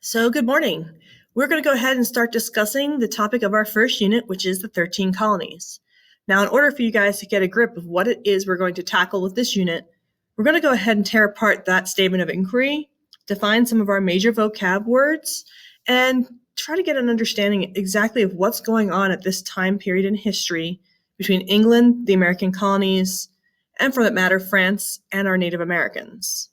So good morning. We're going to go ahead and start discussing the topic of our first unit, which is the 13 colonies. Now, in order for you guys to get a grip of what it is we're going to tackle with this unit, we're going to go ahead and tear apart that statement of inquiry, define some of our major vocab words, and try to get an understanding exactly of what's going on at this time period in history between England, the American colonies, and for that matter, France and our Native Americans.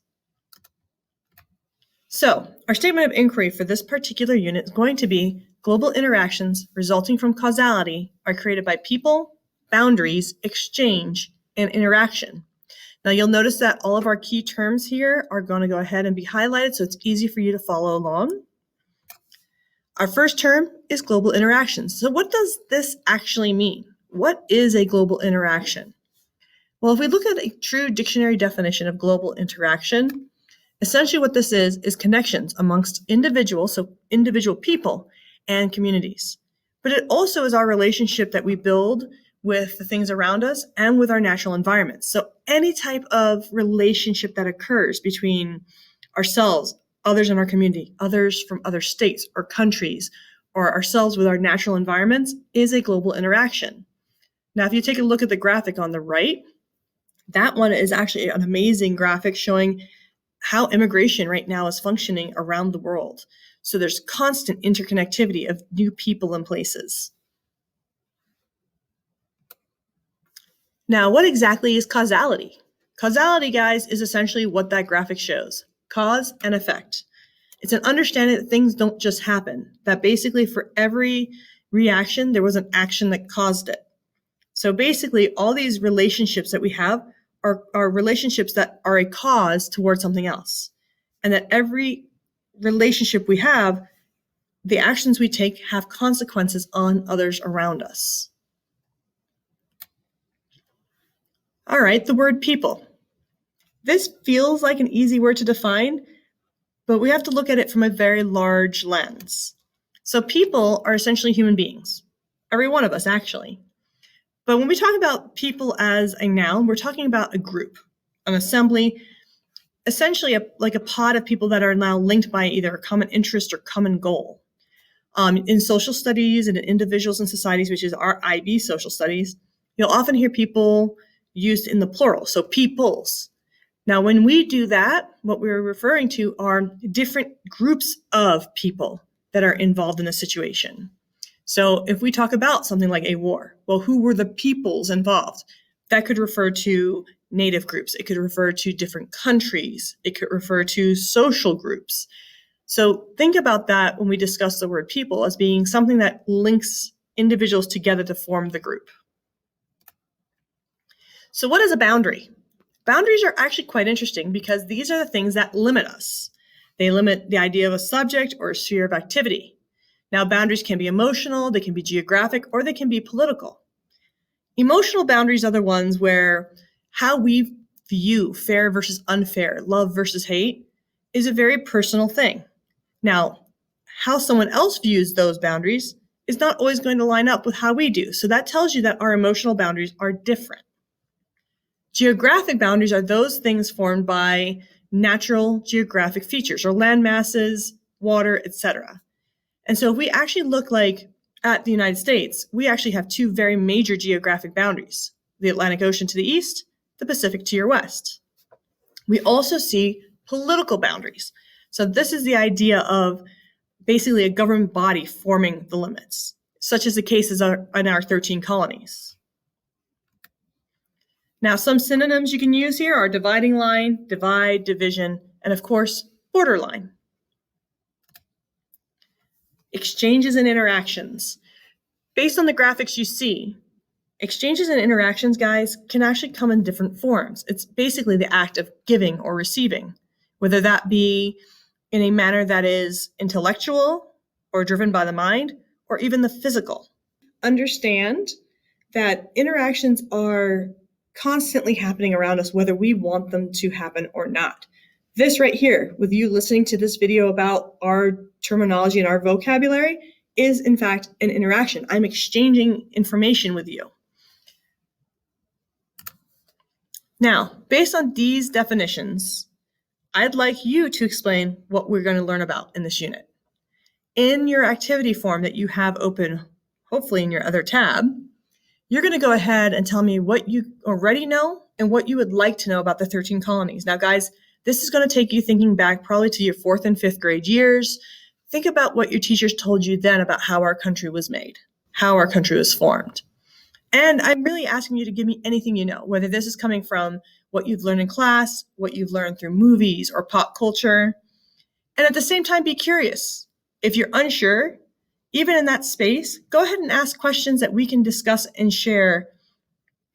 So, our statement of inquiry for this particular unit is going to be global interactions resulting from causality are created by people, boundaries, exchange, and interaction. Now, you'll notice that all of our key terms here are going to go ahead and be highlighted so it's easy for you to follow along. Our first term is global interactions. So what does this actually mean? What is a global interaction? Well, if we look at a true dictionary definition of global interaction, essentially what this is connections amongst individuals, so individual people and communities. But it also is our relationship that we build with the things around us and with our natural environment. So any type of relationship that occurs between ourselves, others in our community, others from other states or countries, or ourselves with our natural environments is a global interaction. Now, if you take a look at the graphic on the right, that one is actually an amazing graphic showing how immigration right now is functioning around the world. So there's constant interconnectivity of new people and places. Now, what exactly is causality? Causality, guys, is essentially what that graphic shows, cause and effect. It's an understanding that things don't just happen, that basically for every reaction, there was an action that caused it. So basically, all these relationships that we have are relationships that are a cause towards something else. And that every relationship we have, the actions we take have consequences on others around us. All right, the word people. This feels like an easy word to define, but we have to look at it from a very large lens. So people are essentially human beings, every one of us actually. But when we talk about people as a noun, we're talking about a group, an assembly, essentially like a pod of people that are now linked by either a common interest or common goal. In social studies and in individuals and societies, which is our IB social studies, you'll often hear people used in the plural, so peoples. Now, when we do that, what we're referring to are different groups of people that are involved in a situation. So if we talk about something like a war, well, who were the peoples involved? That could refer to native groups. It could refer to different countries. It could refer to social groups. So think about that when we discuss the word people as being something that links individuals together to form the group. So what is a boundary? Boundaries are actually quite interesting because these are the things that limit us. They limit the idea of a subject or a sphere of activity. Now, boundaries can be emotional, they can be geographic, or they can be political. Emotional boundaries are the ones where how we view fair versus unfair, love versus hate, is a very personal thing. Now, how someone else views those boundaries is not always going to line up with how we do. So that tells you that our emotional boundaries are different. Geographic boundaries are those things formed by natural geographic features or land masses, water, etc. And so if we actually look at the United States, we actually have two very major geographic boundaries, the Atlantic Ocean to the east, the Pacific to your west. We also see political boundaries. So this is the idea of basically a government body forming the limits, such as the cases in our 13 colonies. Now, some synonyms you can use here are dividing line, divide, division, and of course, borderline. Exchanges and interactions. Based on the graphics you see, exchanges and interactions, guys, can actually come in different forms. It's basically the act of giving or receiving, whether that be in a manner that is intellectual or driven by the mind, or even the physical. Understand that interactions are constantly happening around us, whether we want them to happen or not. This right here, with you listening to this video about our terminology and our vocabulary, is in fact an interaction. I'm exchanging information with you. Now, based on these definitions, I'd like you to explain what we're going to learn about in this unit. In your activity form that you have open, hopefully in your other tab, you're going to go ahead and tell me what you already know and what you would like to know about the 13 colonies. Now, guys, this is going to take you thinking back probably to your 4th and 5th grade years. Think about what your teachers told you then about how our country was made, how our country was formed. And I'm really asking you to give me anything you know, whether this is coming from what you've learned in class, what you've learned through movies or pop culture. And at the same time, be curious. If you're unsure, even in that space, go ahead and ask questions that we can discuss and share